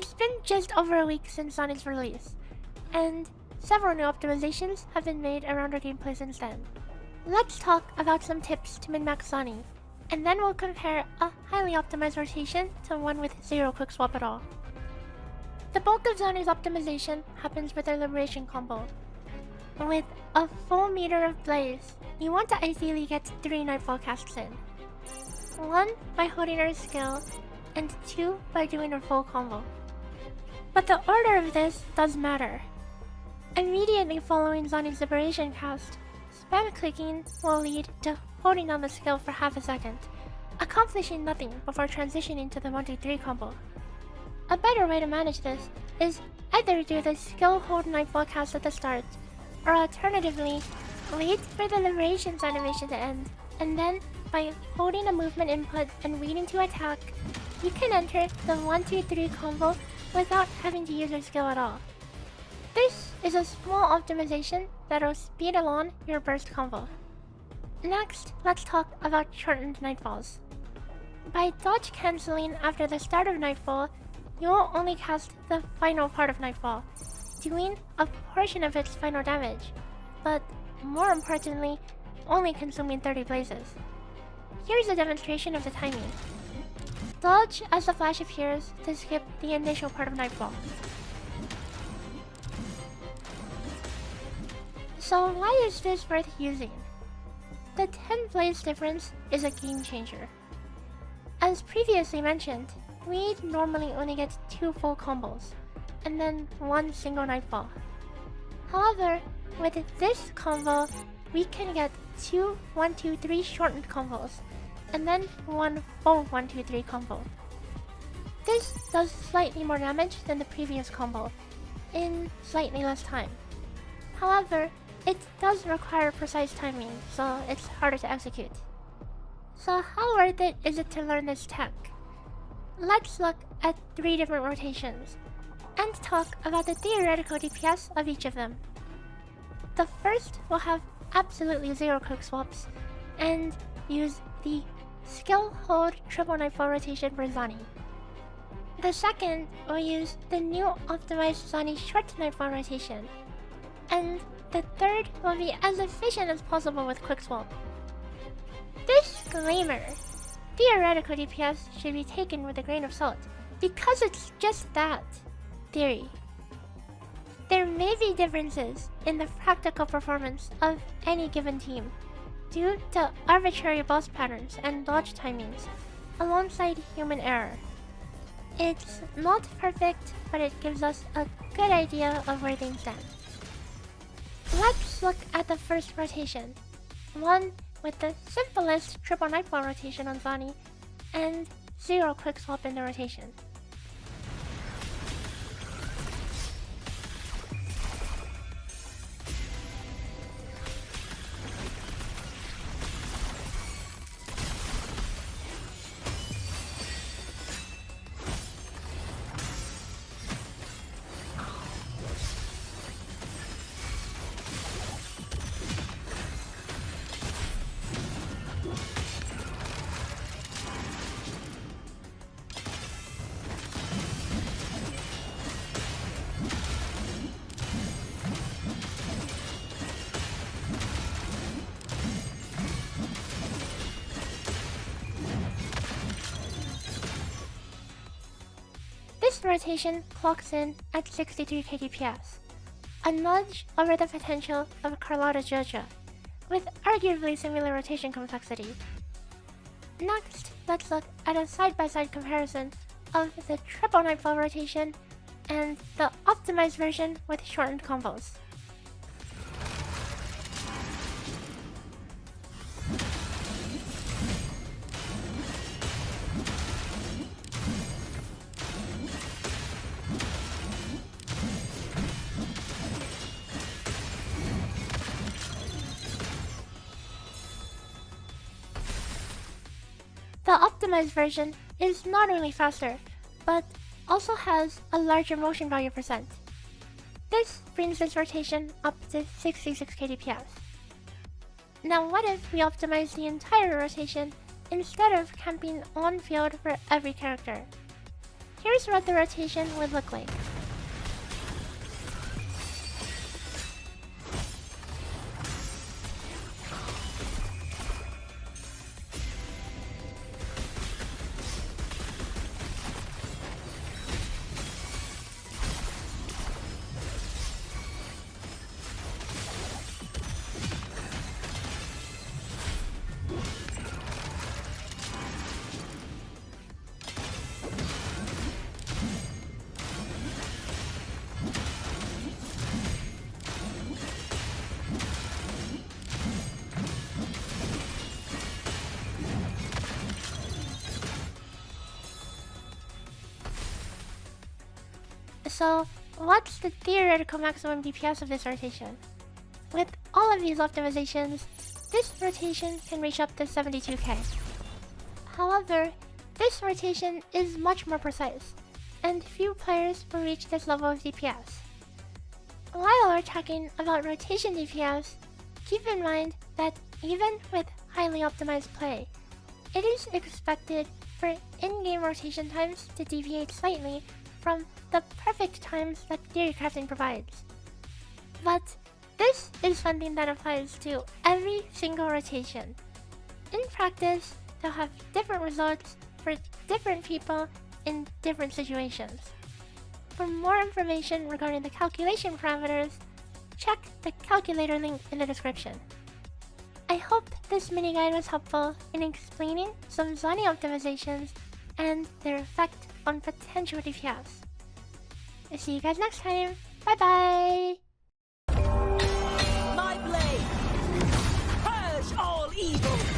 It's been just over a week since Zani's release, and several new optimizations have been made around our gameplay since then. Let's talk about some tips to min-max Zani, and then we'll compare a highly optimized rotation to one with zero quickswap at all. The bulk of Zani's optimization happens with their Liberation combo. With a full meter of Blaze, you want to ideally get 3 Nightfall casts in. 1 by holding her skill, and 2 by doing her full combo. But the order of this does matter. Immediately following Zani's Liberation cast, spam clicking will lead to holding down the skill for half a second, accomplishing nothing before transitioning to the 1-2-3 combo. A better way to manage this is either do the skill hold Nightfall cast at the start, or alternatively, wait for the Liberations animation to end, and then by holding a movement input and waiting to attack, you can enter the 1-2-3 combo without having to use your skill at all. This is a small optimization that'll speed along your burst combo. Next, let's talk about shortened Nightfalls. By dodge cancelling after the start of Nightfall, you will only cast the final part of Nightfall, doing a portion of its final damage, but more importantly, only consuming 30 blazes. Here's a demonstration of the timing. Dodge as the flash appears to skip the initial part of Nightfall. So why is this worth using? The 10 blaze difference is a game changer. As previously mentioned, we normally only get 2 full combos, and then 1 single Nightfall. However, with this combo, we can get 2 1-2-3 shortened combos, and then 1 full 1-2-3 combo. This does slightly more damage than the previous combo, in slightly less time. However, it does require precise timing, so it's harder to execute. So how worth it is it to learn this tech? Let's look at 3 different rotations, and talk about the theoretical DPS of each of them. The first will have absolutely zero quickswaps, and use the skill hold triple Nightfall rotation for Zani. The second will use the new optimized Zani short Nightfall rotation, and the third will be as efficient as possible with quickswap. Disclaimer: theoretical DPS should be taken with a grain of salt, because it's just that, theory. There may be differences in the practical performance of any given team, due to arbitrary boss patterns and dodge timings, alongside human error. It's not perfect, but it gives us a good idea of where things stand. Let's look at the first rotation, one with the simplest triple Nightfall rotation on Zani, and zero quickswap in the rotation. This rotation clocks in at 63k DPS, a nudge over the potential of Carlotta Joja, with arguably similar rotation complexity. Next, let's look at a side-by-side comparison of the triple Nightfall rotation and the optimized version with shortened combos. The optimized version is not only faster, but also has a larger motion value percent. This brings this rotation up to 66k DPS. Now what if we optimize the entire rotation instead of camping on field for every character? here's what the rotation would look like. So, what's the theoretical maximum DPS of this rotation? With all of these optimizations, this rotation can reach up to 72k. However, this rotation is much more precise, and few players will reach this level of DPS. While we're talking about rotation DPS, keep in mind that even with highly optimized play, it is expected for in-game rotation times to deviate slightly from the perfect times that theory crafting provides. But this is something that applies to every single rotation. In practice, they'll have different results for different people in different situations. For more information regarding the calculation parameters, check the calculator link in the description. I hope this mini guide was helpful in explaining some Zani optimizations and their effect on potential DPS. I'll see you guys next time. Bye bye! My blade! Purge all evil!